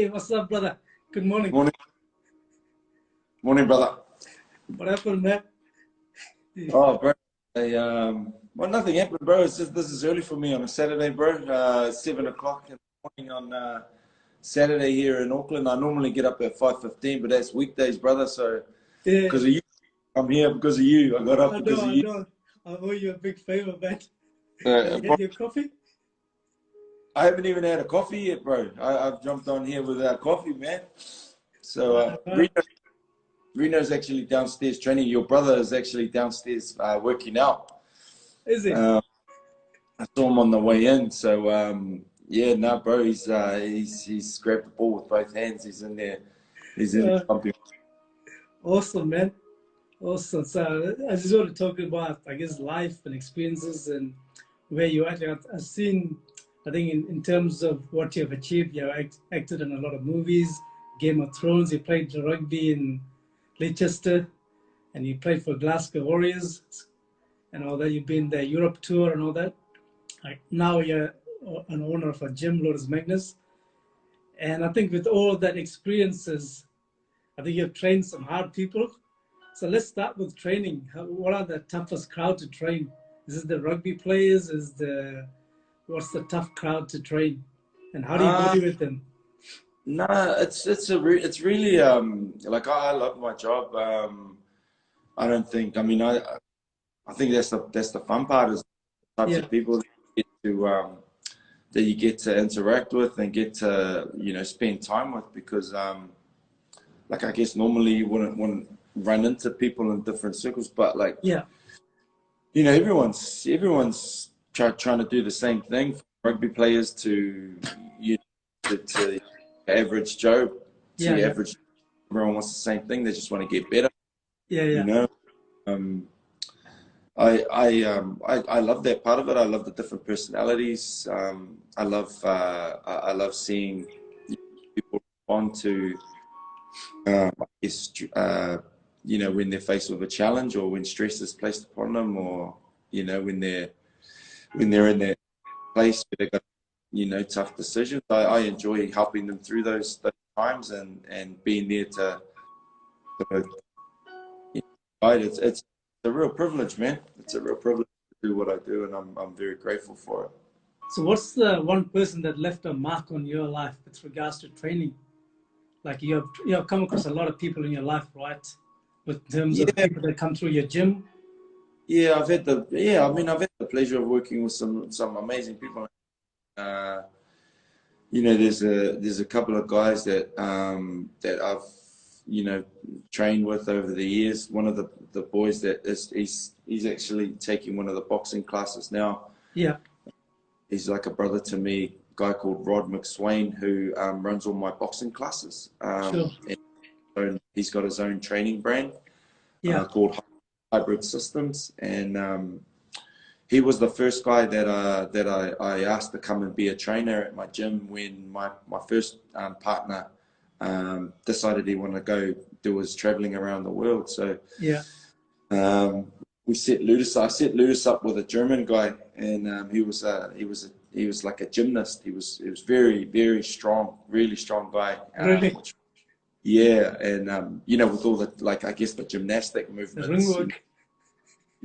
Hey, what's up, brother? Good morning. Morning, morning, brother. What happened, man? Oh, bro. Well, nothing happened, bro. It's just this is early for me on a Saturday, bro. 7 o'clock in the morning on Saturday here in Auckland. I normally get up at 5:15, but that's weekdays, brother. So Yeah, because of you, I'm here because of you. I got up I because know, of I you. know. I owe you a big favor, man. Have you Bro, had your coffee? I haven't even had a coffee yet, bro. I've jumped on here without coffee, man. So Uh, Reno's actually downstairs training. Your brother is actually downstairs working out. is it? Uh, I saw him on the way in, so yeah, no, bro, he's grabbed the ball with both hands. He's in there. He's in there Uh, pumping. awesome, man. Awesome. So I just want to talk about, I guess, life and experiences and where you are. Like, I've seen, I think, in terms of what you have achieved, you have acted in a lot of movies, Game of Thrones. You played rugby in Leicester, and you played for Glasgow Warriors and all that. You've been the Europe tour and all that. Like now you're an owner of a gym, Lotus Magnus. And I think with all that experiences, I think you've trained some hard people. So let's start with training. What are the toughest crowd to train? Is it the rugby players? What's the tough crowd to train? And how do you Uh, motivate them? no, it's really like I love my job. I don't think. I mean, I think that's the fun part is the types Yeah, of people that you get to interact with and get to spend time with because like I guess normally you wouldn't run into people in different circles, but like yeah, everyone's trying to do the same thing. From rugby players to you to average Joe yeah, to yeah, average. Everyone wants the same thing. They just want to get better. yeah, You yeah, know. Um, I love that part of it. I love the different personalities. I love seeing people respond to I guess when they're faced with a challenge or when stress is placed upon them or when they're in that place where they've got tough decisions. I enjoy helping them through those times and being there to guide. It's a real privilege, man. It's a real privilege to do what I do, and I'm very grateful for it. So what's the one person that left a mark on your life with regards to training? Like you have come across a lot of people in your life, right? With terms of Yeah, people that come through your gym. yeah. I've had the pleasure of working with some amazing people. Uh, there's a couple of guys that I've trained with over the years. One of the boys that he's actually taking one of the boxing classes now. Yeah, He's like a brother to me. A guy called Rod McSwain who runs all my boxing classes. sure. And he's got his own training brand Yeah, called Hybrid Systems, and he was the first guy that I asked to come and be a trainer at my gym when my first partner decided he wanted to go do his traveling around the world. So yeah, we set Ludus. I set Ludus up with a German guy, and he was like a gymnast. He was very very strong, really strong guy. really. Yeah, and with all the like I guess the gymnastic The ring movements. work.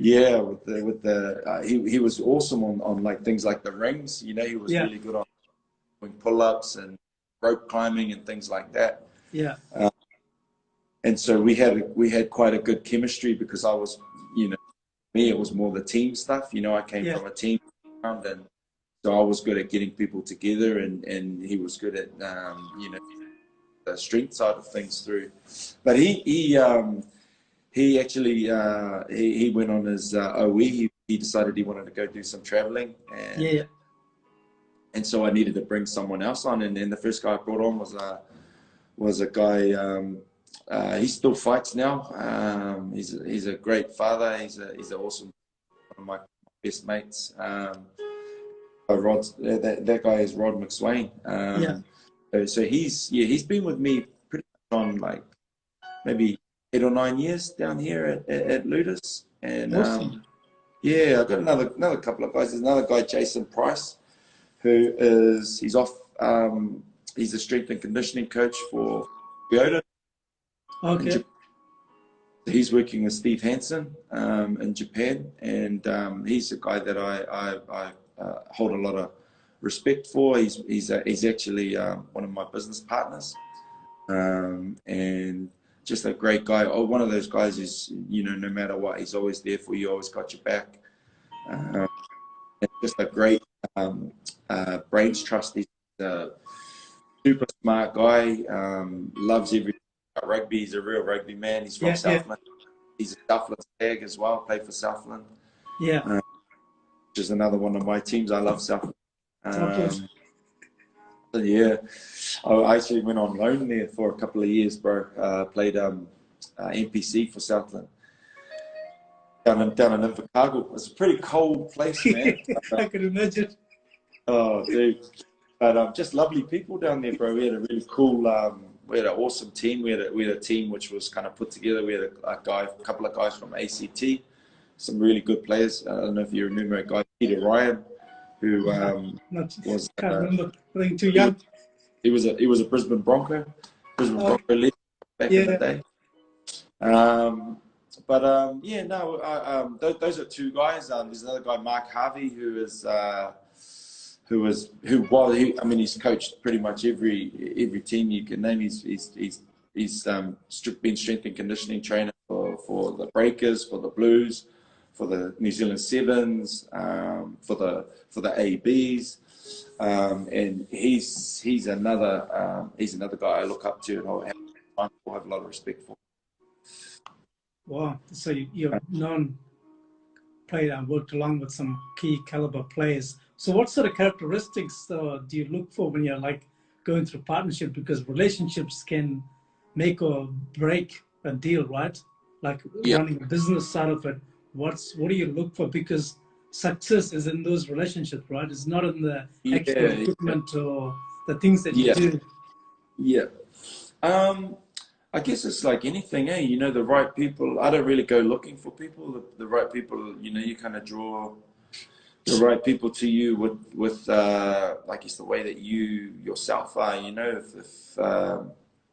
Yeah, he was awesome on like things like the rings. He was Yeah, really good on doing pull-ups and rope climbing and things like that. yeah, And so we had quite a good chemistry because I was, me it was more the team stuff. I came yeah, from a team background, and so I was good at getting people together, and he was good at the strength side of things through. But he actually he went on his OE. He decided he wanted to go do some traveling, yeah, yeah. and so I needed to bring someone else on. And then the first guy I brought on was a guy. He still fights now. He's a great father. He's an awesome one of my best mates. That guy is Rod McSwain. Yeah. So he's been with me pretty much on like maybe 8 or 9 years down here at Ludus, and Awesome. yeah, I've got another couple of guys. There's another guy, Jason Price, he's off. he's a strength and conditioning coach for Toyota. Okay. He's working with Steve Hansen in Japan, and he's a guy that I hold a lot of respect for. He's actually one of my business partners, and just a great guy. Oh, one of those guys is, you know, no matter what, he's always there for you, always got your back. Just a great brains trust. He's a super smart guy. Loves everything about rugby. He's a real rugby man. He's from Southland. He's a Southland Stag as well. Played for Southland. Yeah. Which is another one of my teams. I love Southland. So yeah, I actually went on loan there for a couple of years, bro. Played NPC for Southland down in Invercargill. It's a pretty cold place, man. I can imagine. Oh, dude. But just lovely people down there, bro. We had a really cool, we had an awesome team. We had a team which was kind of put together. We had a couple of guys from ACT, some really good players. I don't know if you remember a guy, Peter Ryan, who was can't remember. I think too young. He was a Brisbane Bronco leader back in the day. Yeah, no, those are two guys. There's another guy, Mark Harvey, I mean, he's coached pretty much every team you can name. He's been strength and conditioning trainer for the Breakers, for the Blues, for the New Zealand Sevens, for the ABs, and he's another guy I look up to and I have a lot of respect for. Wow! So you've played and worked along with some key caliber players. So what sort of characteristics do you look for when you're like going through partnership? Because relationships can make or break a deal, right? Like running a business side of it. What do you look for? Because success is in those relationships, right? It's not in the actual equipment or the things that you do. Yeah. I guess it's like anything, eh? You know, the right people. I don't really go looking for people. The right people, you know, you kind of draw the right people to you with I guess the way that you yourself are. You know,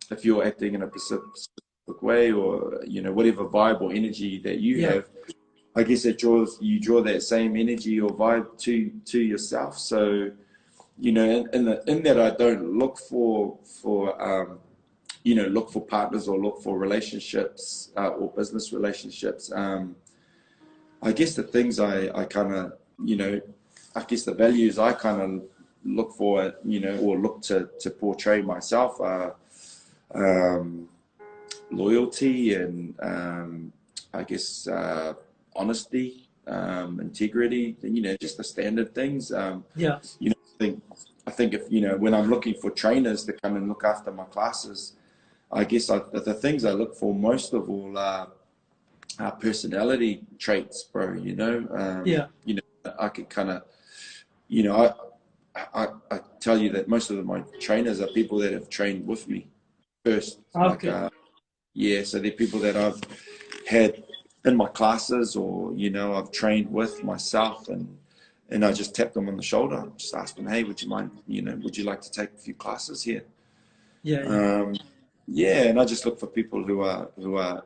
if you're acting in a specific way, or you know, whatever vibe or energy that you have, I guess you draw that same energy or vibe to yourself. So, you know, in that I don't look for look for partners or look for relationships or business relationships. I guess the things I kind of, you know, I guess the values I kind of look for, you know, or look to portray myself are loyalty and I guess honesty, integrity, you know, just the standard things. You know, I think if, you know, when I'm looking for trainers to come and look after my classes, I guess the things I look for most of all are personality traits, bro. You know, you know, I could kind of, you know, I tell you that most of my trainers are people that have trained with me first. Okay. Like, so they're people that I've had in my classes, or you know, I've trained with myself, and I just tap them on the shoulder, just ask them, hey, would you mind, you know, would you like to take a few classes here? And I just look for people who are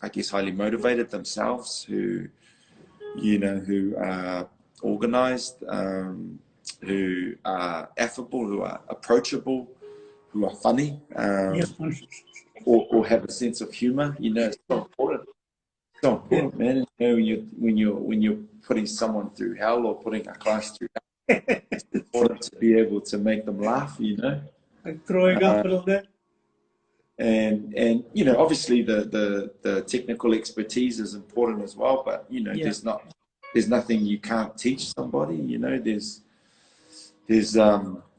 I guess highly motivated themselves, who, you know, who are organized, who are affable, who are approachable, who are funny, or have a sense of humor. You know, it's so important. So important, man. You know, when you're putting someone through hell or putting a class through hell, it's important to be able to make them laugh. You know, like throwing up a little bit. And you know, obviously the technical expertise is important as well. But you know, there's nothing you can't teach somebody. You know, there's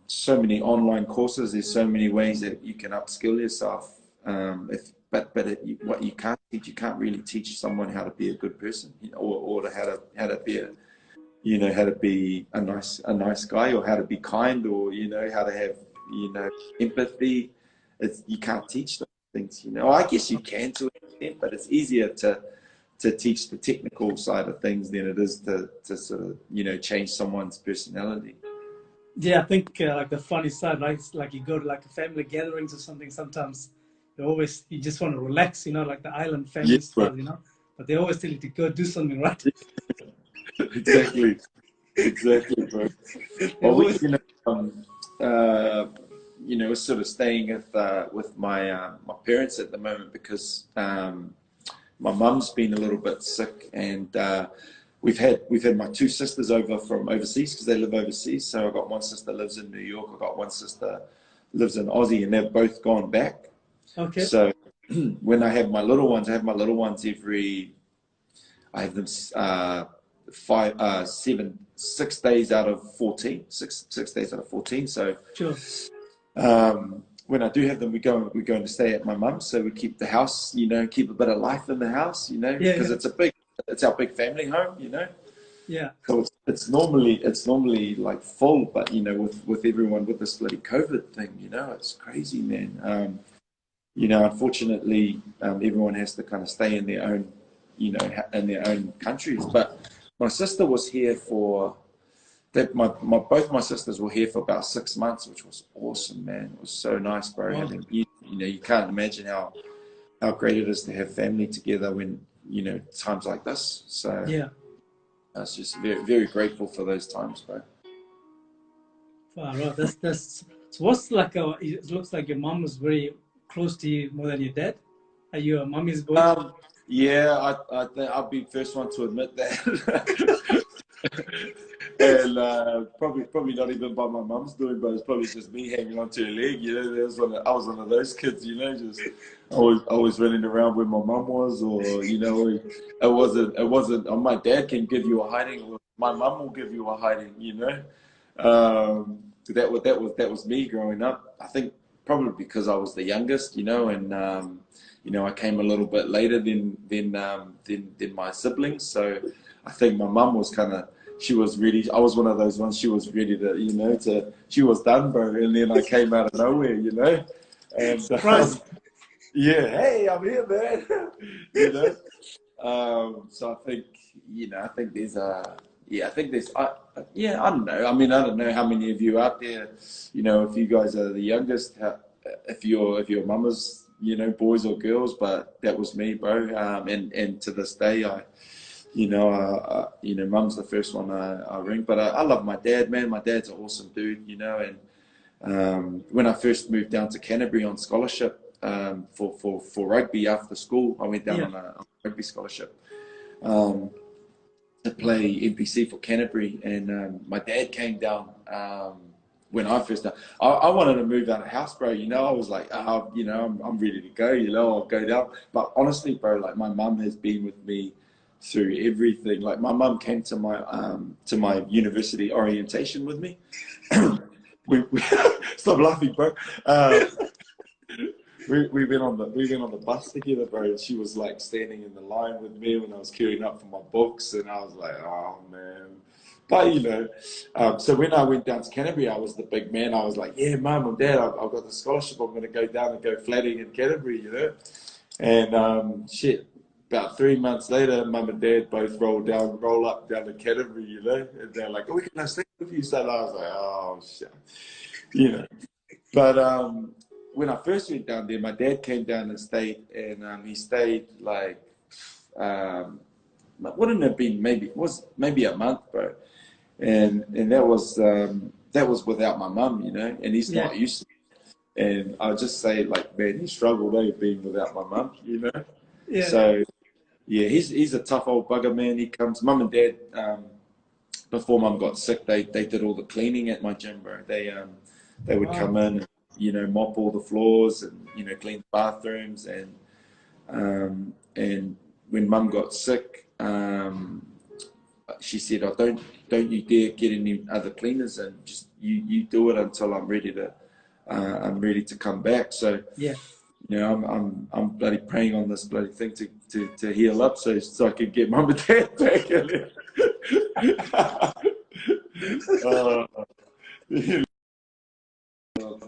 so many online courses. There's so many ways that you can upskill yourself. What you can't teach, you can't really teach someone how to be a good person, you know, or how to be how to be a nice guy, or how to be kind, or you know, how to have, you know, empathy. You can't teach those things, you know. I guess you can to an extent, but it's easier to teach the technical side of things than it is to sort of, you know, change someone's personality. Yeah, I think like the funny side, right? It's like you go to like a family gatherings or something. Sometimes you just want to relax, like the island Yeah, family bro. style, But they always tell you to go do something, right? Exactly. Exactly, bro. They Well, we, always, uh, we're sort of staying with my parents at the moment because my mum's been a little bit sick, and we've had my two sisters over from overseas because they live overseas. So I've got one sister lives in New York. I've got one sister lives in Aussie, and they've both gone back. okay, So when I have my little ones, I have my little ones I have them 6 days out of 14, 6 days out of 14. So sure. when I do have them, we're going to stay at my mum's, so we keep the house, keep a bit of life in the house, Yeah, because yeah, it's our big family home. yeah. So it's normally like full, but with everyone with this bloody COVID thing, it's crazy, man. Unfortunately, everyone has to kind of stay in their own, in their own countries. But my sister was here for that. Both my sisters were here for about 6 months, which was awesome, man. It was so nice, bro. Wow. Having you can't imagine how great it is to have family together when times like this. So Yeah. I was just very very grateful for those times, bro. Wow. Right. That's. So what's like? It looks like your mom was very close to you more than your dad. Are you a mommy's boy? Um, yeah, I think I'll be the first one to admit that. And probably not even by my mum's doing, but it's probably just me hanging onto her leg. I was one of those kids, just always running around where my mum was, or it wasn't. My dad can give you a hiding, or my mum will give you a hiding. That was me growing up. I think probably because I was the youngest, and I came a little bit later than my siblings. So I think my mum was kind of, she was ready. I was one of those ones. She was ready she was done, bro. And then I came out of nowhere. And Surprise. yeah, hey, I'm here, man. you know. So I think there's yeah, I think there's, yeah, I don't know. I mean, I don't know how many of you out there, if you guys are the youngest, if your mama's, boys or girls, but that was me, bro. And to this day, mum's the first one I ring. But I love my dad, man. My dad's an awesome dude, and when I first moved down to Canterbury on scholarship for rugby after school, I went down Yeah. on a rugby scholarship um, to play NPC for Canterbury, and my dad came down when I first. I wanted to move out of house, bro. I was like, I'm ready to go. I'll go down. But honestly, bro, like my mum has been with me through everything. Like my mum came to my university orientation with me. we stop laughing, bro. We went on the bus together, bro. And she was like standing in the line with me when I was queuing up for my books, and I was like, oh man. But so when I went down to Canterbury, I was the big man. I was like, yeah, mum and dad, I've got the scholarship. I'm going to go down and go flatting in Canterbury. And shit, about 3 months later, mum and dad both roll up down to Canterbury. And they're like, oh, we can stay with you. So I was like, oh shit, you know. But when I first went down there, my dad came down and stayed, and he stayed like, wouldn't have been maybe it was maybe a month, bro, and that was without my mum, and he's Yeah. not used to it. And I'll just say, like, man, he struggled being without my mum. Yeah. Yeah. So yeah, he's a tough old bugger, man. He comes, mum and dad. Before mum got sick, they did all the cleaning at my gym, bro. They would Wow. come in, mop all the floors and clean the bathrooms, and when mum got sick, she said, "Oh, don't you dare get any other cleaners in. Just you do it until I'm ready to come back." So Yeah. I'm bloody praying on this bloody thing to heal up so I can get mum and dad back in there. uh,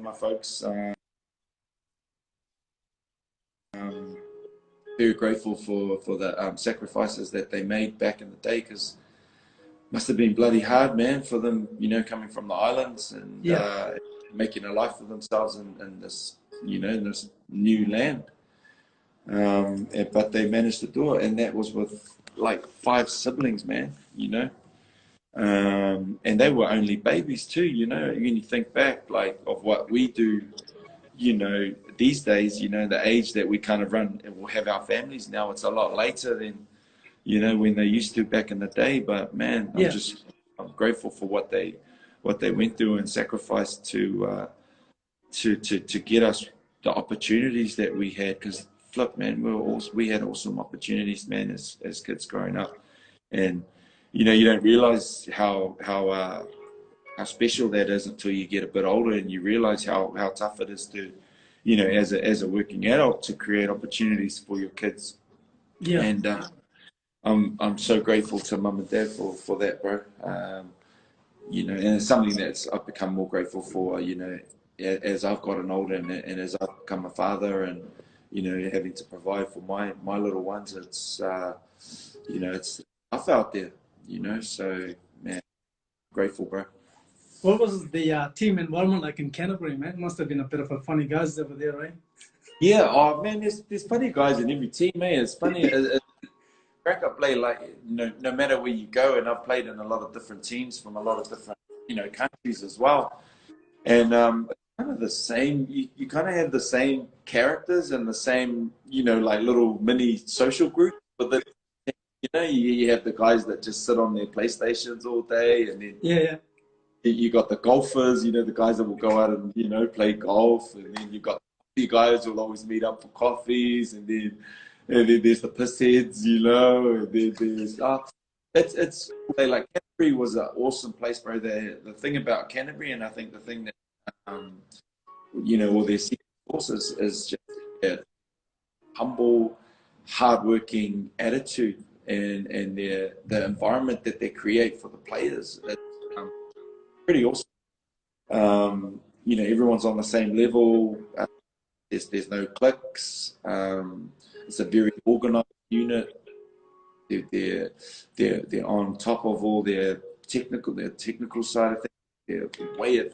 my folks, um, very grateful for the sacrifices that they made back in the day, because must have been bloody hard, man, for them, you know, coming from the islands and Yeah. making a life for themselves in this, you know, in this new land. But they managed to do it, and that was with like 5 siblings, man, you know. And they were only babies too, you know. When you think back, like, of what we do, you know, these days, you know, the age that we kind of run and we'll have our families now, it's a lot later than, you know, when they used to back in the day. But man, Yeah. I'm grateful for what they went through and sacrificed to get us the opportunities that we had. Because flip, man, we had awesome opportunities, man, as kids growing up. And you know, you don't realize how special that is until you get a bit older, and you realize how tough it is to, you know, as a working adult, to create opportunities for your kids. Yeah. And I'm so grateful to mum and dad for that, bro. You know, and it's something that's I've become more grateful for, you know, as I've gotten older and as I've become a father, and you know, having to provide for my little ones. It's you know, it's tough out there, you know. So man, grateful, bro. What was the team environment like in Canterbury, man? Must have been a bit of a funny guys over there, right? Yeah, oh man, there's funny guys in every team, man. It's funny. Crack up play, like, no matter where you go, and I've played in a lot of different teams from a lot of different, you know, countries as well. And it's kind of the same. You kind of have the same characters and the same, you know, like little mini social groups. But then, you know, you have the guys that just sit on their PlayStations all day, and then Yeah. you got the golfers, you know, the guys that will go out and, you know, play golf, and then you got the guys who will always meet up for coffees, and then there's the piss heads, you know, and then there's it's like Canterbury was an awesome place, bro. The thing about Canterbury, and I think the thing that you know, all their secret sauce is just their humble, hardworking attitude, and the environment that they create for the players. It's pretty awesome. You know, everyone's on the same level. There's no cliques. It's a very organized unit. They're on top of all their technical side of things. They're way at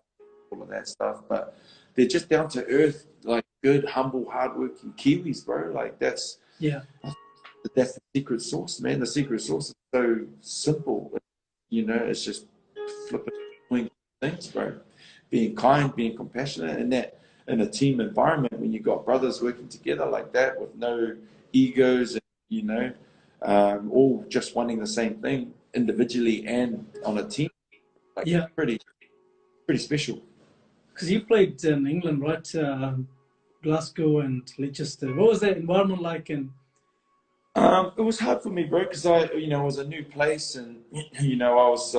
all of that stuff, but they're just down to earth, like good, humble, hardworking Kiwis, bro. Like that's the secret sauce, man. The secret sauce is so simple. You know, it's just flipping doing things, bro. Being kind, being compassionate, and that in a team environment when you got brothers working together like that with no egos, and, you know, all just wanting the same thing individually and on a team, like Yeah. pretty special. Because you played in England, right? Glasgow and Leicester. What was that environment like? And It was hard for me, bro, because you know, it was a new place, and you know, I was,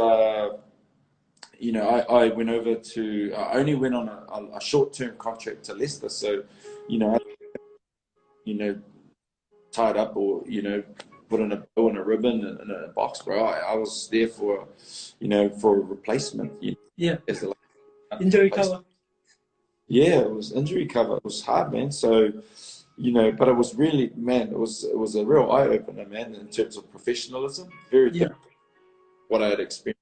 you know, I went over to, I only went on a short-term contract to Leicester, so, you know, you know, tied up or, you know, put in a bow and a ribbon and a box, bro. I was there for, you know, for a replacement. You know, yeah, as a injury cover. Yeah, it was injury cover. It was hard, man. So, you know, but it was really, man, it was a real eye opener, man, in terms of professionalism. Very different what I had experienced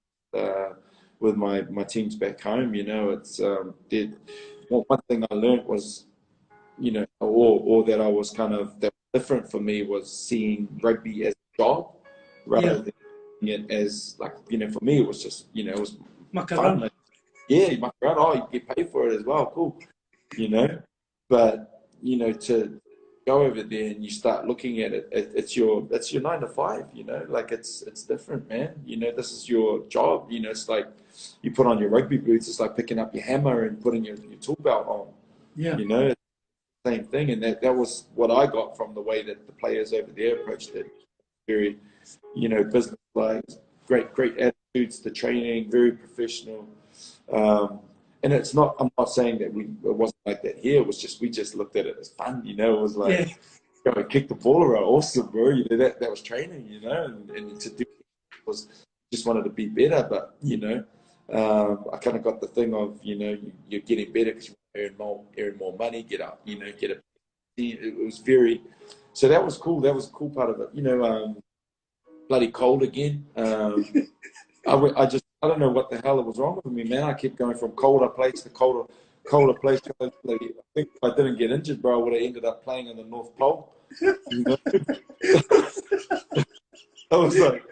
with my teams back home. You know, it's one thing I learned was, you know, or that I was kind of that was different for me was seeing rugby as a job rather than seeing it as, like, you know, for me it was just, you know, it was fun. Like, yeah, you muck around. Oh, you get paid for it as well. Cool, you know. But you know, to go over there and you start looking at it, it's your 9 to 5. You know, like it's different, man. You know, this is your job. You know, it's like you put on your rugby boots. It's like picking up your hammer and putting your tool belt on. Yeah, you know, same thing. And that was what I got from the way that the players over there approached it. Very, you know, business like great attitudes to training, very professional. And it's not, I'm not saying that it wasn't like that here. It was just, we just looked at it as fun, you know. It was like, go and kick the ball around. Awesome, bro. You know, that was training, you know, and to do was just wanted to be better. But, you know, I kind of got the thing of, you know, you're getting better because you earn more money, get up, you know, get a, it was very, so that was cool. That was a cool part of it. You know, bloody cold again. I don't know what the hell was wrong with me, man. I kept going from colder place to colder place. Like, I think if I didn't get injured, bro, I would have ended up playing in the North Pole. You know? I think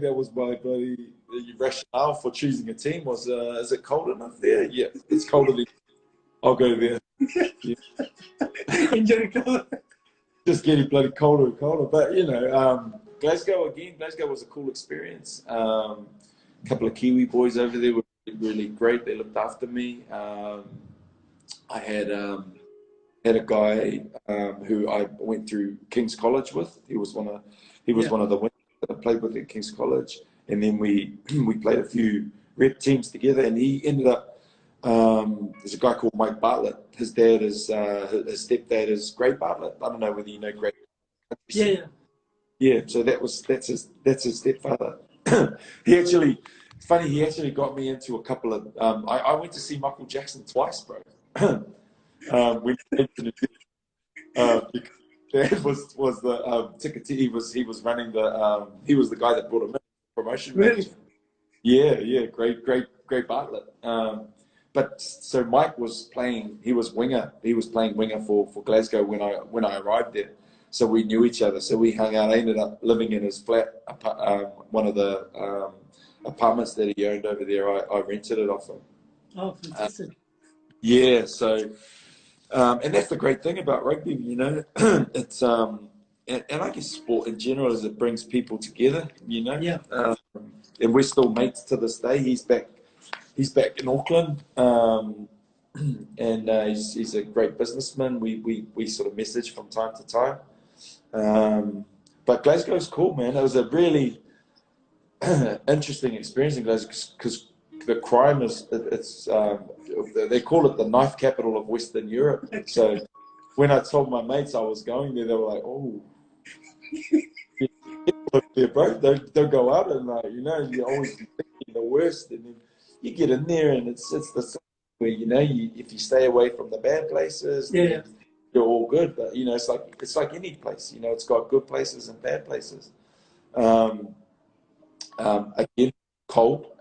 that was my bloody rationale for choosing a team was, is it cold enough there? Yeah, it's colder than, I'll go there. Yeah. Injury cover. Just getting bloody colder and colder. But, you know, Glasgow was a cool experience. A couple of Kiwi boys over there were really great. They looked after me. I had a guy who I went through King's College with. He was one of the winners that I played with at King's College. And then we played a few rep teams together, and he ended up, there's a guy called Mike Bartlett. His dad is, his stepdad is Gray Bartlett. I don't know whether you know Gray. Yeah. So that's his stepfather. It's funny. He actually got me into a couple of. I went to see Michael Jackson twice, bro. When because Dad was the ticket. He was running the. He was the guy that brought him in promotion. Really? Yeah. Great Bartlett. But so Mike was playing. He was winger. He was playing winger for Glasgow when I arrived there. So we knew each other. So we hung out. I ended up living in his flat, one of the apartments that he owned over there. I rented it off him. Oh, fantastic. Yeah. So, and that's the great thing about rugby. You know, it's and I guess sport in general is it brings people together. You know. Yeah. And we're still mates to this day. He's back in Auckland. And he's a great businessman. We sort of message from time to time. But Glasgow's cool, man. It was a really interesting experience in Glasgow because the crime they call it the knife capital of Western Europe. So when I told my mates I was going there, they were like, "Oh, yeah, bro, don't go out and you're always thinking the worst, and then you get in there and it's the same where if you stay away from the bad places, yeah, you're all good. But it's like any place, it's got good places and bad places. Again, cold,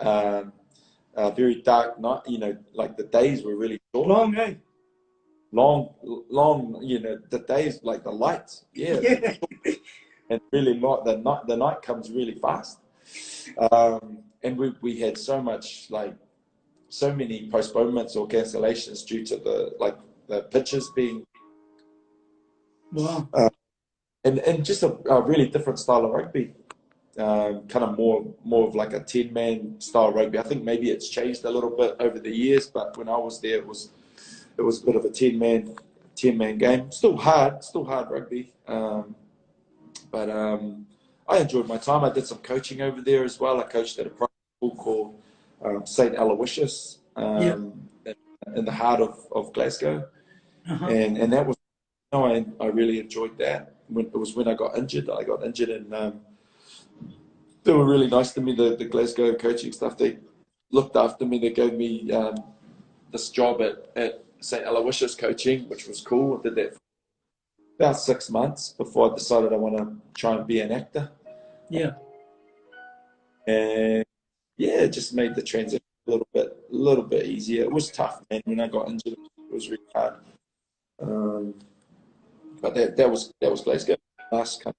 very dark night. Like the days were really short. long, eh? Long. The days like the lights, yeah. And really the night comes really fast. And we had so many postponements or cancellations due to the pitches being Wow. And just a really different style of rugby. Kind of more of like a 10-man style rugby. I think maybe it's changed a little bit over the years, but when I was there, it was a bit of a 10-man game. Still hard rugby. But I enjoyed my time. I did some coaching over there as well. I coached at a private school called St. Aloysius in the heart of Glasgow. Uh-huh. And that was, I really enjoyed that. It was when I got injured. And they were really nice to me, the Glasgow coaching staff. They looked after me. They gave me this job at St. Aloysius coaching, which was cool. I did that for about 6 months before I decided I want to try and be an actor. Yeah. And yeah, it just made the transition a little bit easier. It was tough, man. When I got injured, it was really hard. But that was Glasgow. Last kind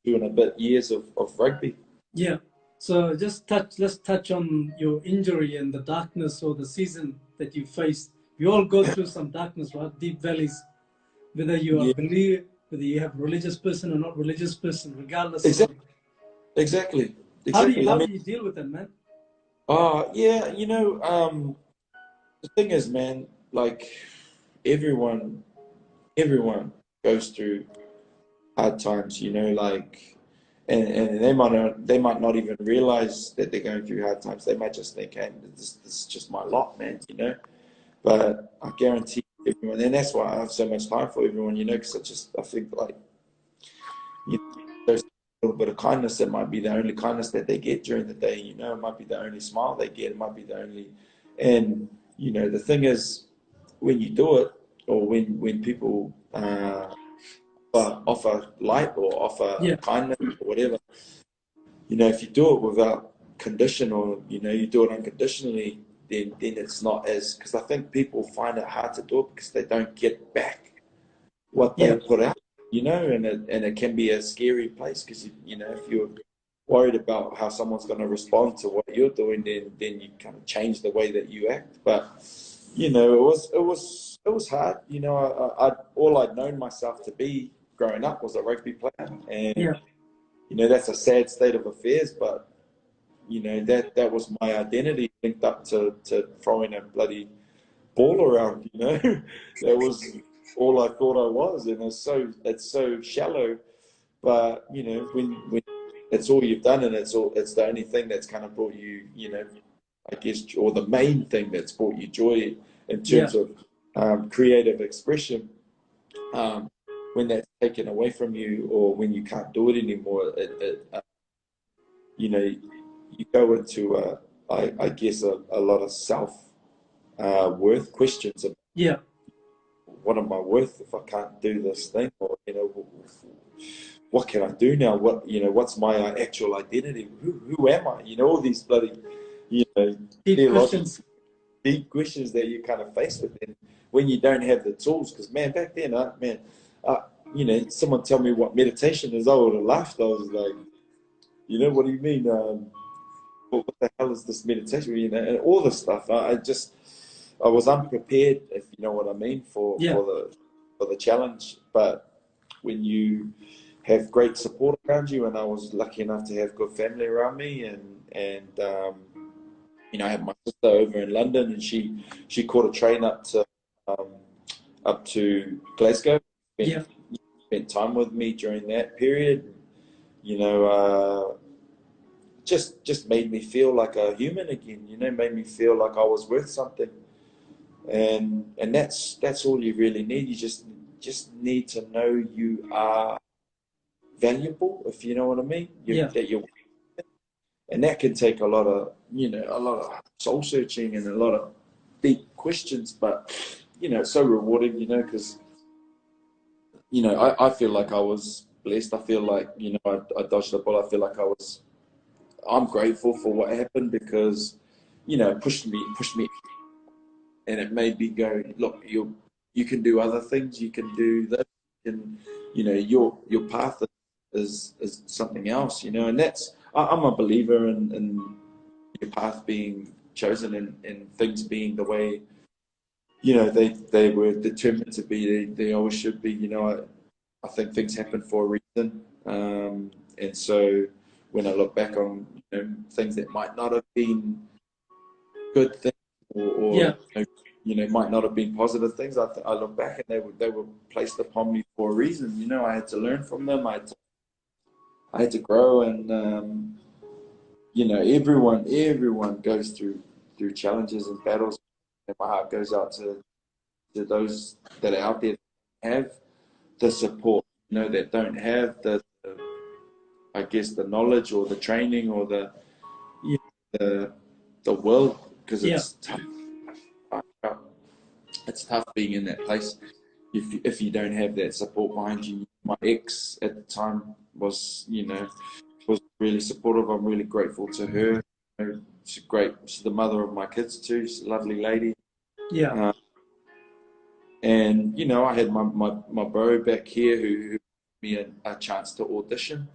of 2.5 years of rugby. Yeah. So let's touch on your injury and the darkness or the season that you faced. We all go through some darkness, right? Deep valleys. Whether you are believer, whether you have a religious person or not religious person, regardless. Exactly. How do you deal with that, man? Yeah, the thing is, man, like everyone goes through hard times, and they might not even realize that they're going through hard times. They might just think, hey, this is just my lot, man, But I guarantee everyone, and that's why I have so much time for everyone, because I think like there's a little bit of kindness that might be the only kindness that they get during the day. It might be the only smile they get. It might be the only, and the thing is, when you do it, or when people offer light or offer kindness or whatever, if you do it condition, or you do it unconditionally, then it's not as, because I think people find it hard to do it because they don't get back what they Yeah. put out, and it can be a scary place, because if you're worried about how someone's going to respond to what you're doing, then you kind of change the way that you act. But it was hard. I all I'd known myself to be growing up was a rugby player, and Yeah. that's a sad state of affairs. But that was my identity, linked up to throwing a bloody ball around. That was all I thought I was, and it's so shallow. But when it's all you've done, and it's the only thing that's kind of brought you, I guess, or the main thing that's brought you joy in Yeah. terms of creative expression. When that's taken away from you, or when you can't do it anymore, you go into I guess a lot of self worth questions of, Yeah. what am I worth if I can't do this thing, or what can I do now? What's my actual identity? Who am I? All these bloody, Deep theological questions. deep questions that you kind of face with them when you don't have the tools. Because man, back then, someone tell me what meditation is, I would have laughed. I was like, what do you mean? What the hell is this meditation? And all this stuff. I was unprepared, if you know what I mean, for Yeah. the challenge. But when you have great support around you, and I was lucky enough to have good family around me, and I had my sister over in London, and she caught a train up to Glasgow. Yeah. Spent time with me during that period. Just made me feel like a human again. Made me feel like I was worth something. And that's all you really need. You just need to know you are valuable, if you know what I mean. Yeah. And that can take a lot of soul searching and a lot of deep questions, but it's so rewarding, because I feel like I was blessed. I feel like I dodged the ball. I feel like I'm grateful for what happened, because it pushed me, and it made me go, look, you can do other things. You can do this, and your path is something else. And I'm a believer in your path being chosen, and things being the way they were determined to be. They always should be. I think things happen for a reason, and so when I look back on things that might not have been good things, or Yeah. might not have been positive things, I look back, and they were placed upon me for a reason. I had to learn from them. I had to grow, and everyone goes through challenges and battles. And my heart goes out to those that are out there that have the support, that don't have I guess the knowledge, or the training, or the will, because Yeah. it's tough. It's tough being in that place if you don't have that support behind you. My ex at the time was really supportive. I'm really grateful to her. She's great. She's the mother of my kids too. She's a lovely lady. Yeah. And I had my bro back here who gave me a chance to audition,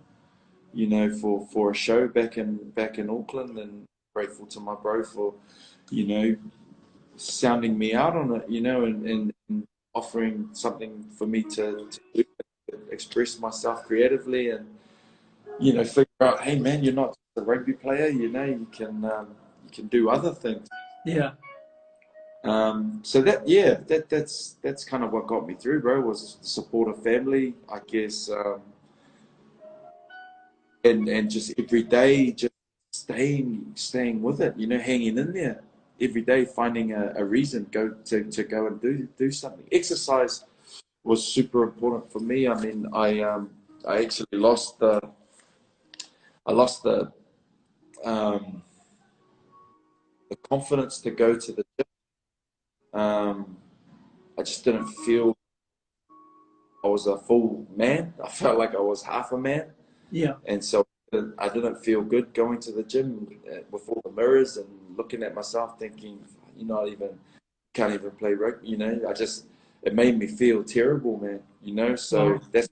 for a show back in Auckland, and grateful to my bro for, sounding me out on it, and offering something for me to do, to express myself creatively, and figure out, hey man, you're not just a rugby player, you can do other things. Yeah. So that's kind of what got me through, bro, was the support of family, I guess, and just every day, just staying with it, hanging in there every day, finding a reason to go and do something. Exercise was super important for me. I mean, I actually lost the um, the confidence to go to the gym. I just didn't feel I was a full man. I felt like I was half a man. Yeah. And so I didn't feel good going to the gym with all the mirrors and looking at myself, thinking you're not even can't even play rugby. You know, it made me feel terrible, man. You know, so Wow. that's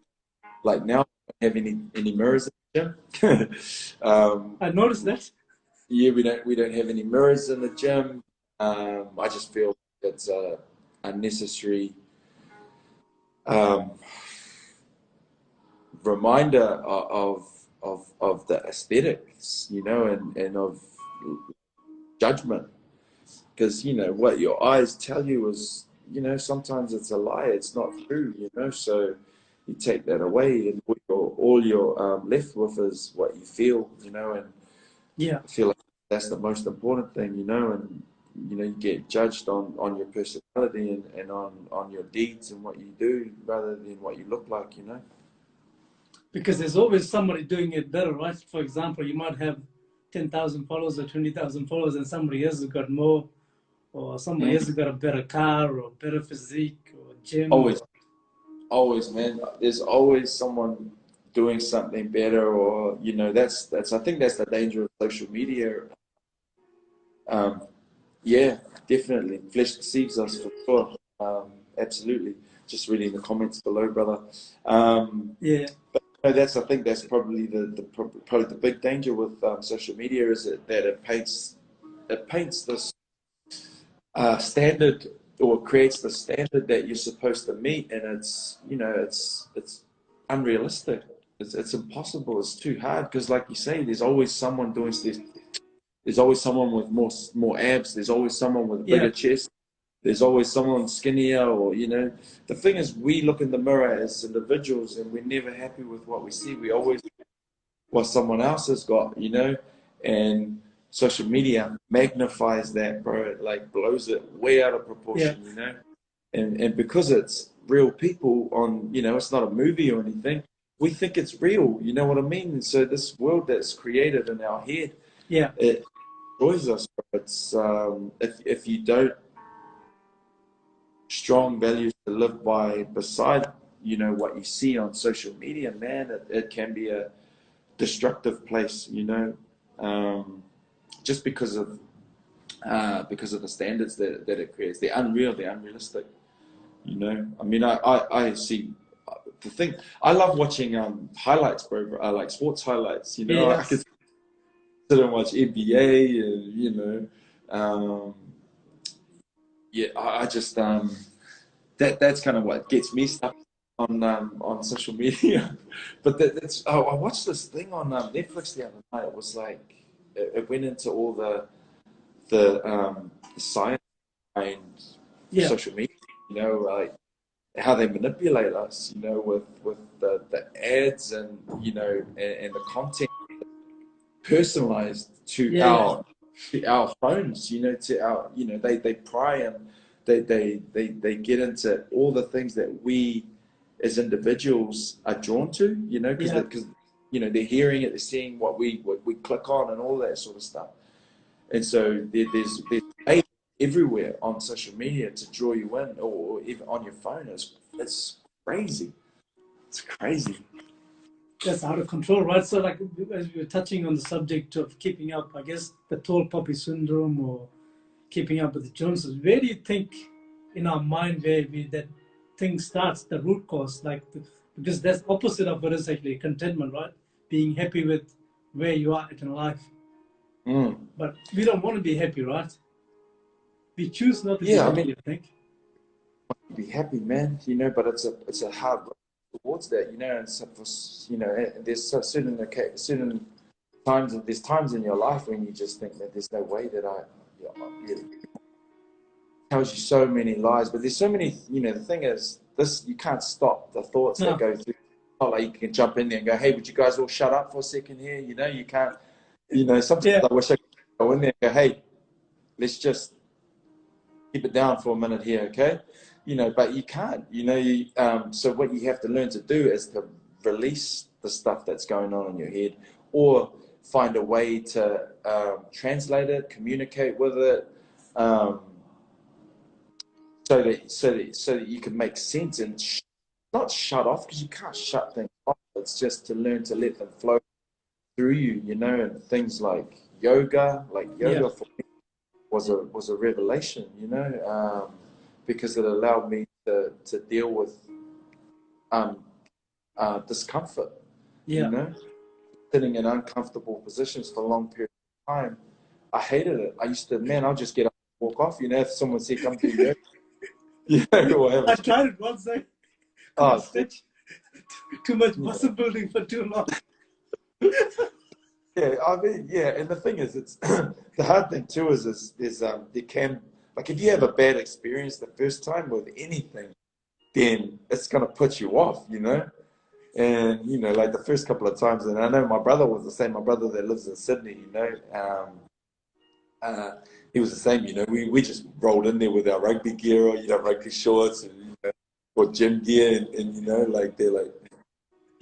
like now I don't have any mirrors in the gym. I noticed that. Yeah, we don't have any mirrors in the gym. I just feel it's a unnecessary um, reminder of the aesthetics, you know, and of judgment. Because you know what your eyes tell you is, you know, sometimes it's a lie. It's not true, you know. So you take that away, and all you're left with is what you feel, you know, and Yeah. I feel like that's the most important thing, you know, and you know, you get judged on your personality and on your deeds and what you do rather than what you look like, you know. Because there's always somebody doing it better, right? For example, you might have 10,000 followers or 20,000 followers, and somebody else has got more, or somebody Mm. else has got a better car or better physique or gym. Always, always, man. There's always someone doing something better, or you know, that's I think that's the danger of social media. Um, yeah, definitely. Flesh deceives us for sure. Absolutely. Just reading the comments below, brother. Yeah, No, I think that's probably probably the big danger with social media is that it paints this standard or creates the standard that you're supposed to meet, and it's you know it's unrealistic. It's impossible. It's too hard because, like you say, there's always someone doing this. There's always someone with more abs. There's always someone with a yeah, bigger chest. There's always someone skinnier, or you know, the thing is, we look in the mirror as individuals, and we're never happy with what we see. We always what someone else has got, you know, and social media magnifies that, bro. It like blows it way out of yeah, proportion, you know, and because it's real people on, you know, it's not a movie or anything. We think it's real, you know what I mean? And so this world that's created in our head, yeah, it destroys us. Bro. It's if you don't strong values to live by beside, you know, what you see on social media, man, it can be a destructive place, you know, just because of the standards that it creates. They're unreal, they're unrealistic, you know. I mean, I see the thing. I love watching highlights, bro. I like sports highlights, you know. I could yes, sit and watch NBA, and you know, yeah. I just that's kind of what gets me stuck on social media. But that's I watched this thing on Netflix the other night. It was like it went into all the science behind yeah, social media. You know, like how they manipulate us. You know, with the ads and you know and the content personalized yeah, to our phones. You know, to our you know they pry and they get into all the things that we as individuals are drawn to, you know, yeah, because you know they're hearing it, they're seeing what we click on and all that sort of stuff. And so there's aid everywhere on social media to draw you in, or even on your phone. It's crazy. It's crazy. that's out of control, right? So, like, as we were touching on the subject of keeping up, I guess the tall poppy syndrome or keeping up with the Joneses, where do you think in our mind where that thing starts, the root cause? Like, because that's opposite of what is actually contentment, right? Being happy with where you are in life. Mm. But we don't want to be happy, right? We choose not to be Yeah, I mean, happy, I think. be happy, man. You know, but it's a hard road towards that. You know, and so for, you know, there's certain times there's times in your life when you just think that there's no way that you know, really tells you so many lies. But there's so many. You know, the thing is, this you can't stop the thoughts that No, go through. It's not like you can jump in there and go, "Hey, would you guys all shut up for a second here?" You know, you can't. You know, sometimes yeah, I wish I could go in there and go, "Hey, let's just keep it down for a minute here, okay?" You know, but you can't. You know, so what you have to learn to do is to release the stuff that's going on in your head, or find a way to translate it, communicate with it, um, so that you can make sense and not shut off because you can't shut things off. It's just to learn to let them flow through you, you know, and things like yoga, Yeah. for me was a revelation, you know, because it allowed me to deal with um, discomfort, you Yeah. know, sitting in uncomfortable positions for a long period of time. I hated it. I used to, man, I'll just get up and walk off, you know, if someone said, come do yoga, you know, or have a I stretch. tried it once. I couldn't Oh, see, stretch. Too much yeah. muscle building for too long. Yeah, I mean, yeah, and the thing is, it's the hard thing too is you can, like, if you have a bad experience the first time with anything, then it's gonna put you off, you know. And you know, like the first couple of times, and I know my brother was the same. My brother that lives in Sydney, you know, uh, he was the same. You know, we just rolled in there with our rugby gear or, you know, rugby shorts and, you know, or gym gear, and you know, like they're like,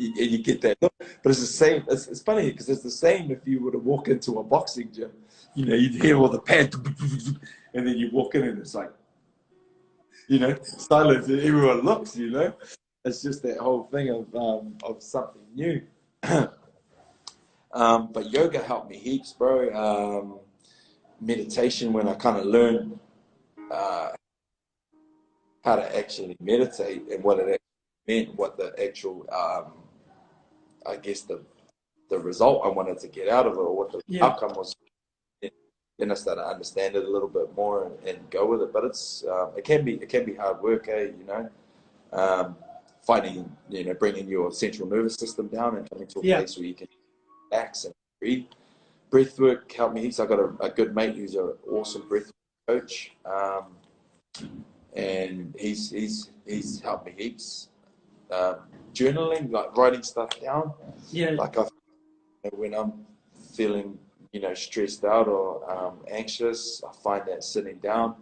and you get that look. But it's the same. It's funny because it's the same if you were to walk into a boxing gym. You know, you'd hear all the pads, and then you walk in and it's like, you know, silence, and everyone looks. You know, it's just that whole thing of something new. But yoga helped me heaps, bro. Meditation, when I kind of learned uh, how to actually meditate and what it actually meant, what the actual, I guess the result I wanted to get out of it, or what the Yeah. outcome was. Then I started to understand it a little bit more and go with it. But it's it can be hard work, you know. Finding, you know, bringing your central nervous system down and coming to a Yeah. place where you can relax and breathe. Breath work helped me heaps. I got a good mate who's an awesome breath coach, and he's helped me heaps. Journaling, like writing stuff down, Yeah. like when I'm feeling, you know, stressed out or anxious, I find that sitting down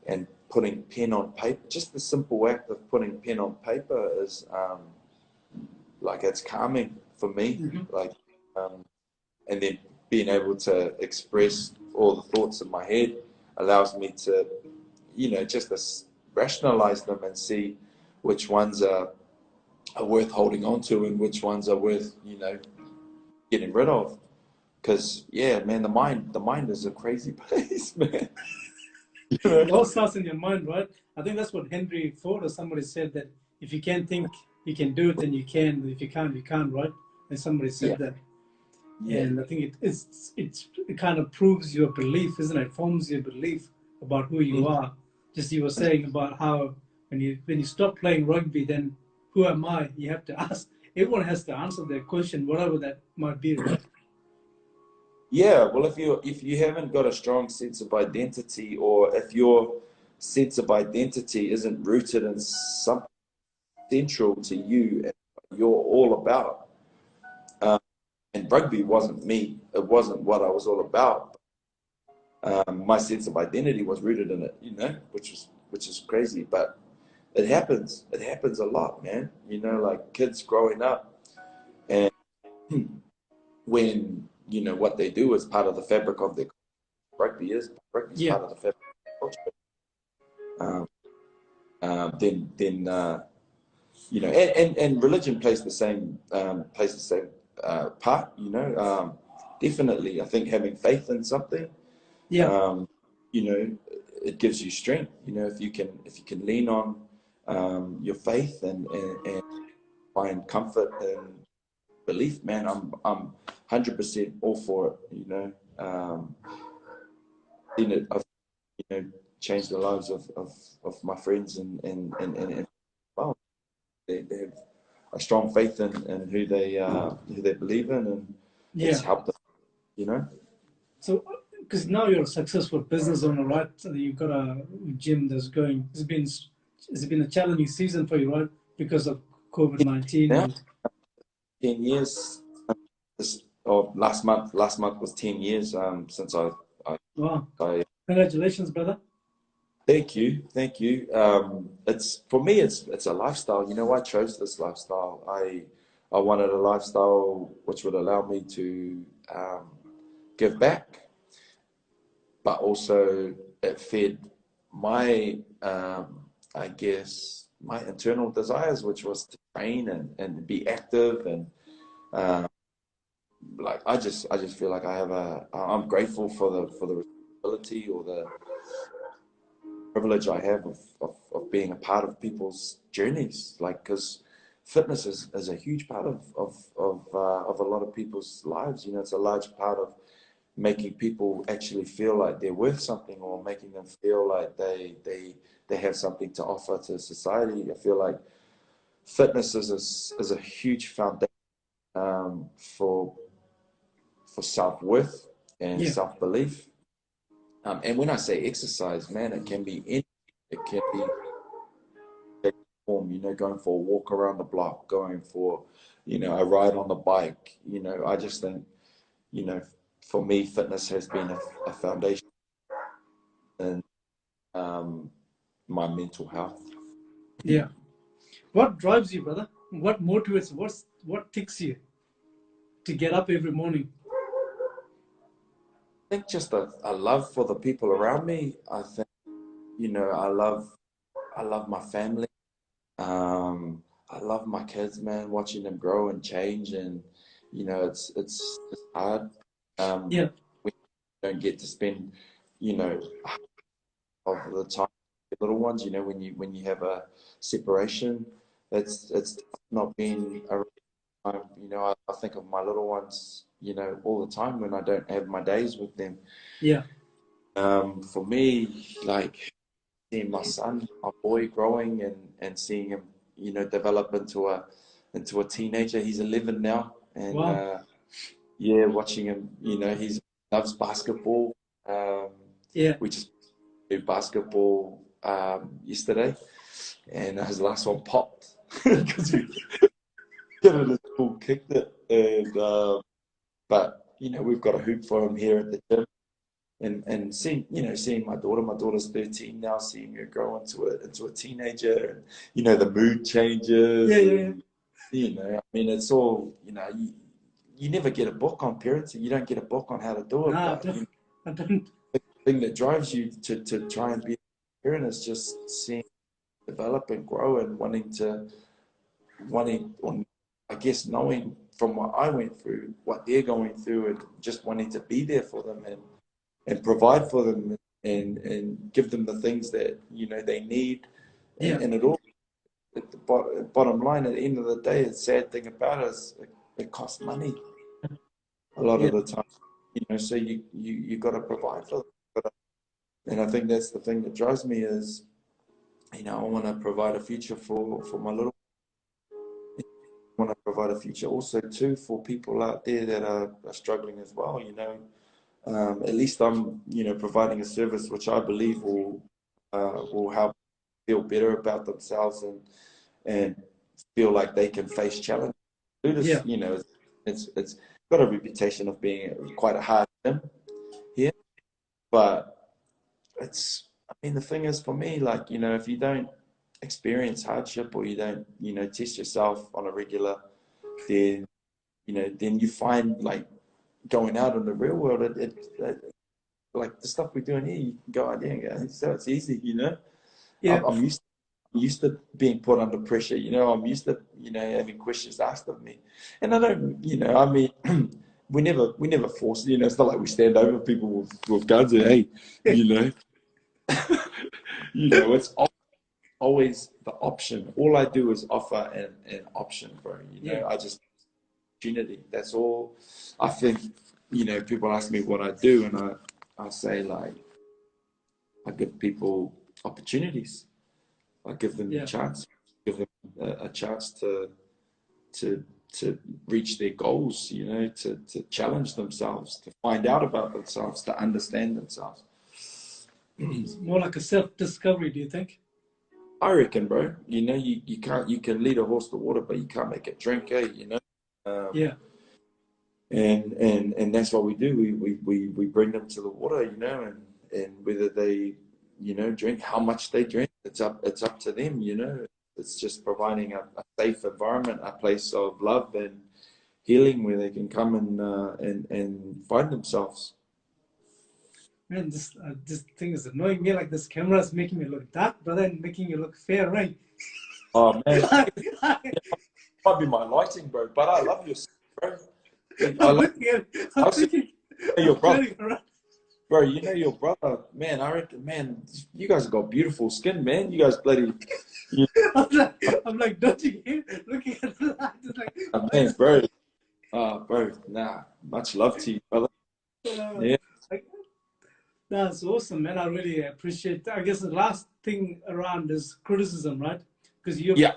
and putting pen on paper, just the simple act of putting pen on paper is like, it's calming for me. Mm-hmm. Like, and then being able to express all the thoughts in my head allows me to, you know, just rationalize them and see which ones are worth holding on to and which ones are worth, you know, getting rid of. Because yeah, man, the mind is a crazy place, man. You know? It all starts in your mind, right? I think that's what Henry Ford or somebody said, that if you can think, you can do it, then you can. If you can't, you can't, right? And somebody Yeah, said that. yeah, And I think it kind of proves your belief, isn't it? It forms your belief about who you mm, are. Just you were saying about how when you stop playing rugby, then who am I? You have to ask. Everyone has to answer that question, whatever that might be, right? yeah. Well, if you haven't got a strong sense of identity, or if your sense of identity isn't rooted in something central to you and what you're all about, and rugby wasn't me. It wasn't what I was all about. My sense of identity was rooted in it, you know, which is crazy, but it happens. It happens a lot, man. You know, like kids growing up, and when, you know, what they do is part of the fabric of their rugby is Yeah. part of the fabric of their culture. Then you know, and religion plays the same part. You know, definitely. I think having faith in something, Yeah. you know, it gives you strength. You know, if you can lean on your faith and find comfort and belief, man, I'm 100% all for it. You know, in it, I've, you know, changed the lives of my friends and well, they have a strong faith in who they believe in, and it's Yeah. helped them. You know. So, because now you're a successful business owner, right? So you've got a gym that's going. It's been a challenging season for you, right? Because of COVID-19 Now, and 10 years. Last month was 10 years since I, wow, I congratulations, brother. thank you. It's for me, it's a lifestyle. You know, I chose this lifestyle. I wanted a lifestyle which would allow me to give back, but also it fed my, I guess, my internal desires, which was to train and be active and like I just feel like I'm grateful for the responsibility or the privilege I have of being a part of people's journeys. Like, because fitness is a huge part of a lot of people's lives. You know, it's a large part of making people actually feel like they're worth something, or making them feel like they have something to offer to society. I feel like fitness is a huge foundation for self-worth and Yeah. self-belief. And when I say exercise, man, it can be any, it can be form, you know, going for a walk around the block, going for, you know, a ride on the bike. You know, I just think, you know, for me, fitness has been a foundation in my mental health. Yeah. What drives you, brother? What motivates? What ticks you to get up every morning? I think just a love for the people around me. I think, you know, I love my family. I love my kids, man, watching them grow and change, and you know, it's hard. Yeah. We don't get to spend, you know, of the time with little ones. You know, when you have a separation, it's not been a time. You know, I think of my little ones, you know, all the time when I don't have my days with them. Yeah. For me, like seeing my son, my boy growing, and seeing him, you know, develop into a teenager. He's 11 now, and Wow. yeah, watching him, you know, he loves basketball. Um, Yeah. we just played basketball yesterday, and his last one popped because we hit it at school, kicked it, and but you know, we've got a hoop for him here at the gym. And seeing, you know, seeing my daughter's 13 now, seeing her grow into a teenager, and you know, the mood Yeah. changes, Yeah. Yeah. and you know, I mean, it's all, you know, you never get a book on parenting, you don't get a book on how to do it, Nah, but you know, I don't. the thing that drives you to try and be a parent is just seeing develop and grow, and wanting, or I guess knowing from what I went through, what they're going through, and just wanting to be there for them, and provide for them, and give them the things that, you know, they need, Yeah. and it all, at the bottom line, at the end of the day, the sad thing about it is it costs money a lot Yeah. of the time, you know, so you got to provide for them. And I think that's the thing that drives me is, you know, I want to provide a future for my little, I want to provide a future also too for people out there that are struggling as well, you know. At least I'm, you know, providing a service which I believe will help feel better about themselves, and feel like they can face challenge. Buddhist, Yeah. you know, it's got a reputation of being quite a hard gym here, but it's. I mean, the thing is, for me, like, you know, if you don't experience hardship, or you don't, you know, test yourself on a regular, then, you know, then you find, like, going out in the real world, like the stuff we're doing here, you can go out there and go, so it's easy, you know. Yeah. I'm used to being put under pressure, you know. I'm used to, you know, having questions asked of me, and I don't, you know, I mean, we never force, you know. It's not like we stand over people with guns and, hey, you know, you know, it's always the option. All I do is offer an option, bro. You Yeah. know, I just opportunity. That's all. I think, you know, people ask me what I do, and I say, like, I give people opportunities. I give them a Yeah. chance, give them a chance to to reach their goals. You know, to challenge themselves, to find out about themselves, to understand themselves. It's more like a self-discovery. Do you think? I reckon, bro. You know, you can lead a horse to water, but you can't make it drink, eh? You know, um, Yeah. and that's what we do. We bring them to the water, you know, and whether they, you know, drink, how much they drink, it's up to them, you know. It's just providing a safe environment, a place of love and healing where they can come and find themselves. Man, this thing is annoying me. Like this camera is making me look dark, brother, and making you look fair, right? Oh man, might be my lighting, bro, but I love your, bro. I I'm like, looking at it. I I'm see thinking, your I'm brother, turning around. bro. You know your brother, man. I reckon, man, you guys have got beautiful skin, man. You guys bloody, you I'm like dodging him, looking at the light. It's like, why man, is bro. Bro, nah, much love to you, brother. Yeah, like, that's awesome, man. I really appreciate that. I guess the last thing around is criticism, right? Because yeah.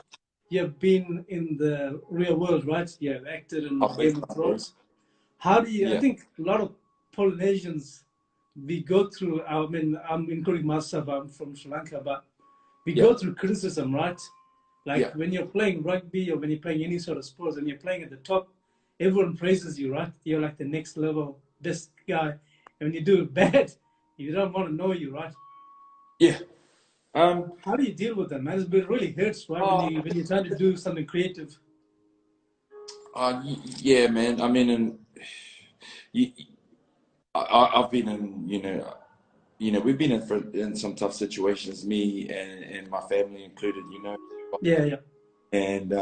you've been in the real world, right? You've acted in Oh, big Game of time, bro. Thrones. How do you? I Yeah, think a lot of Polynesians, we go through. I mean, I'm including myself. I'm from Sri Lanka, but we yeah, go through criticism, right? Like yeah, when you're playing rugby or when you're playing any sort of sports and you're playing at the top, everyone praises you, right? You're like the next level, best guy. And when you do it bad, you don't want to know you, right? yeah. Um, How do you deal with that, man? It really hurts, right? uh, When you try to do something creative. yeah, man. I mean, and you, I've been in, we've been in some tough situations, me and my family included, Yeah, yeah, and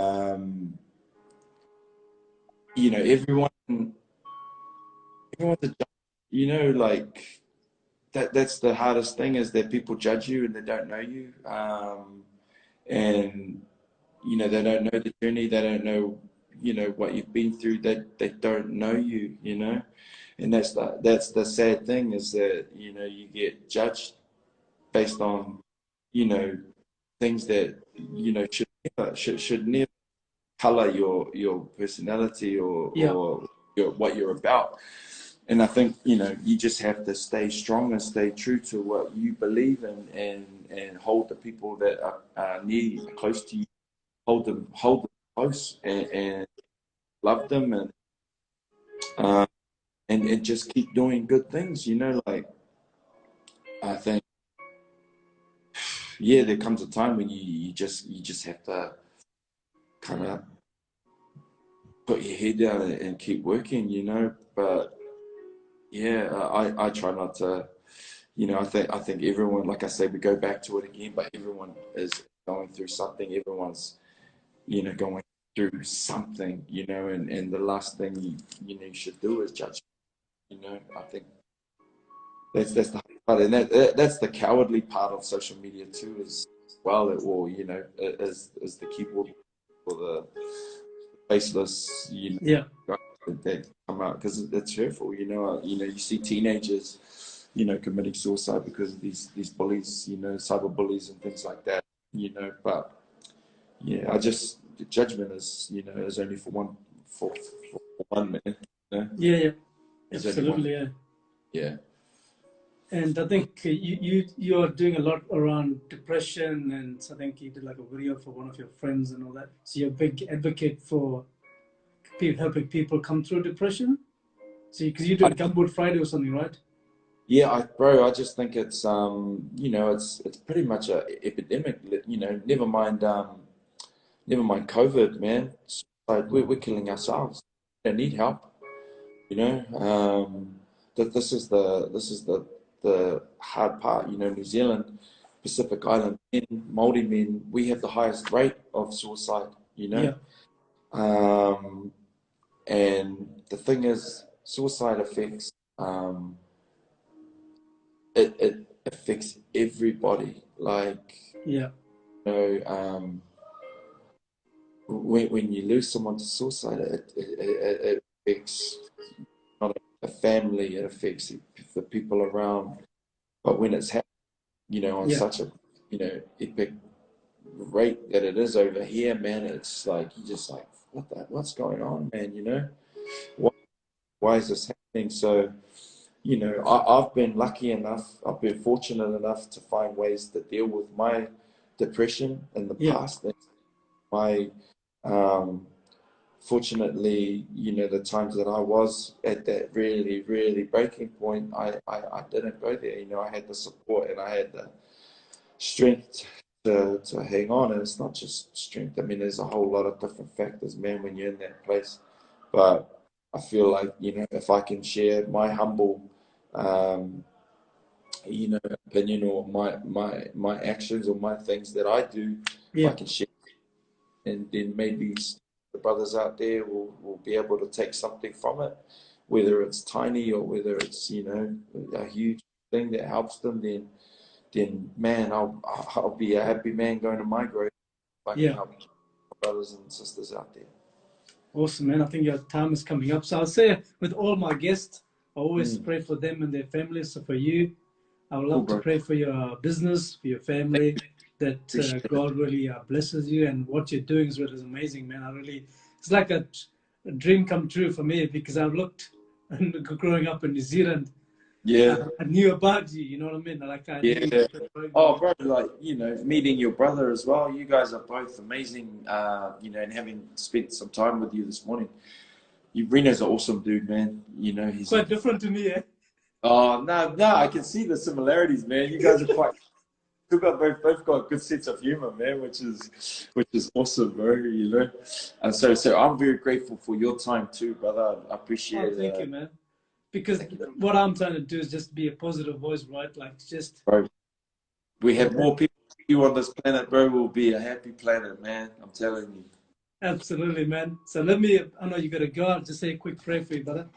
everyone's a judge, like that's the hardest thing is that people judge you and they don't know you, and they don't know the journey, they don't know what you've been through, they don't know you, and that's the sad thing is that you get judged based on things that should never color your personality yeah, or what you're about. And I think you just have to stay strong and stay true to what you believe in, and hold the people that are near you, close to you, hold them close, and love them, uh, and just keep doing good things. Like I think, yeah, there comes a time when you just have to kind of put your head down and keep working. But yeah, I try not to. I think everyone, like I say, we go back to it again, but everyone is going through something. Everyone's going through something. And the last thing you should do is judge. I think that's the hard part, and that's the cowardly part of social media too, as well. Or as the keyboard for the faceless, yeah, guys that come out because it's hurtful. You see teenagers, committing suicide because of these bullies, cyber bullies and things like that. But yeah, the judgment is only for one man. yeah, yeah. There's only one. Absolutely, yeah. Yeah. And I think you're doing a lot around depression, and I think you did like a video for one of your friends and all that. So you're a big advocate for helping people come through depression. So because you're doing Gumboot Friday or something, right? Yeah, bro, I just think it's it's pretty much a epidemic. Never mind COVID, man. It's like we're killing ourselves. We don't need help. That this is the hard part. New Zealand, Pacific Island men, Māori men, we have the highest rate of suicide. Yeah, Um, and the thing is, suicide affects it affects everybody. Like, yeah, you know, um, when you lose someone to suicide, it affects not only the family, it affects the people around. But when it's happening, on yeah, such a, epic rate that it is over here, man, it's like you just like, what's going on, man? Why, why is this happening? So, I've been lucky enough, I've been fortunate enough to find ways to deal with my depression in the yeah, past. And my, um, fortunately, the times that I was at that really, really breaking point, I didn't go there. I had the support and I had the strength to hang on. And it's not just strength. I mean, there's a whole lot of different factors, man, when you're in that place. But I feel like, if I can share my humble, um, opinion or my actions or my things that I do, if I yeah, can share, and then maybe the brothers out there will be able to take something from it, whether it's tiny or whether it's, you know, a huge thing that helps them, then man, I'll be a happy man going to my grave if I can Yeah. help my brothers and sisters out there. Awesome, man. I think your time is coming up. So I'll say with all my guests, I always pray for them and their families. So for you, I would love to pray for your business, for your family, that God really blesses you, and what you're doing is really amazing, man. It's like a dream come true for me, because I've looked and growing up in New Zealand. Yeah. I knew about you, you know what I mean? Like I Yeah. knew. Oh, bro, like, you know, meeting your brother as well. You guys are both amazing, you know, and having spent some time with you this morning. Reno's an awesome dude, man. You know, he's Quite different to me, eh? Oh, no, I can see the similarities, man. You guys are quite, both got a good sense of humor, man, which is awesome, bro, you know. And so I'm very grateful for your time too, brother. I appreciate it. Oh, thank you, man. Because what I'm trying to do is just be a positive voice, right? Like just... Bro, we have more people like you on this planet, bro. We'll be a happy planet, man. I'm telling you. Absolutely, man. So I know you got to go. I'll just say a quick prayer for you, brother.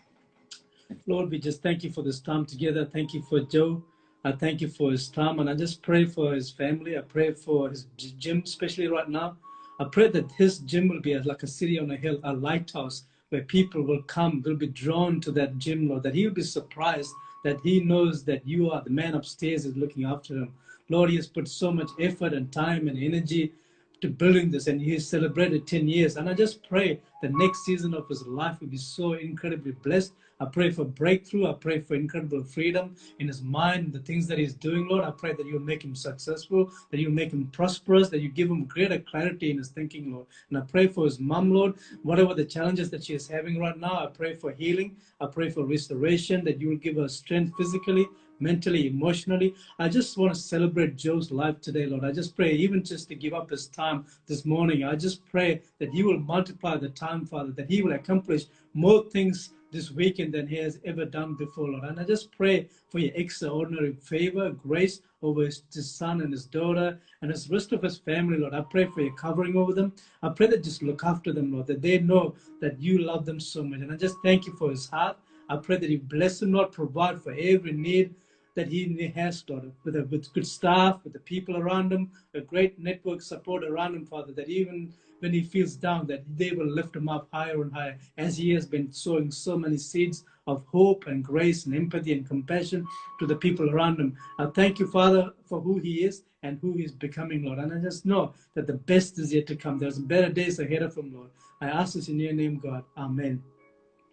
Lord, we just thank you for this time together. Thank you for Joe. I thank you for his time. And I just pray for his family. I pray for his gym, especially right now. I pray that his gym will be like a city on a hill, a lighthouse, where people will come, will be drawn to that gym, Lord, that he will be surprised that he knows that you are the man upstairs is looking after him. Lord, he has put so much effort and time and energy to building this, and he has celebrated 10 years. And I just pray the next season of his life will be so incredibly blessed. I pray for breakthrough. I pray for incredible freedom in his mind, the things that he's doing, Lord. I pray that you'll make him successful, that you'll make him prosperous, that you give him greater clarity in his thinking, Lord. And I pray for his mom, Lord, whatever the challenges that she is having right now, I pray for healing. I pray for restoration, that you will give her strength physically, mentally, emotionally. I just want to celebrate Joe's life today, Lord. I just pray, even just to give up his time this morning, I just pray that you will multiply the time, Father, that he will accomplish more things this weekend than he has ever done before, Lord. And I just pray for your extraordinary favor, grace over his son and his daughter and the rest of his family, Lord. I pray for your covering over them. I pray that just look after them, Lord, that they know that you love them so much. And I just thank you for his heart. I pray that you bless him, Lord, provide for every need that he has, Lord, with good staff, with the people around him, a great network support around him, Father, that even when he feels down, that they will lift him up higher and higher, as he has been sowing so many seeds of hope and grace and empathy and compassion to the people around him. I thank you, Father, for who he is and who he's becoming, Lord. And I just know that the best is yet to come. There's better days ahead of him, Lord. I ask this in your name, God. Amen.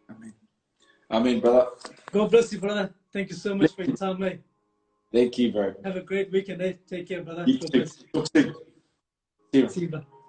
Amen. Amen, brother. God bless you, brother. Thank you so much for your time, mate. Thank you, bro. Have a great weekend, eh? Take care, brother. You God too. bless you. Talk soon. See you. See you, bye.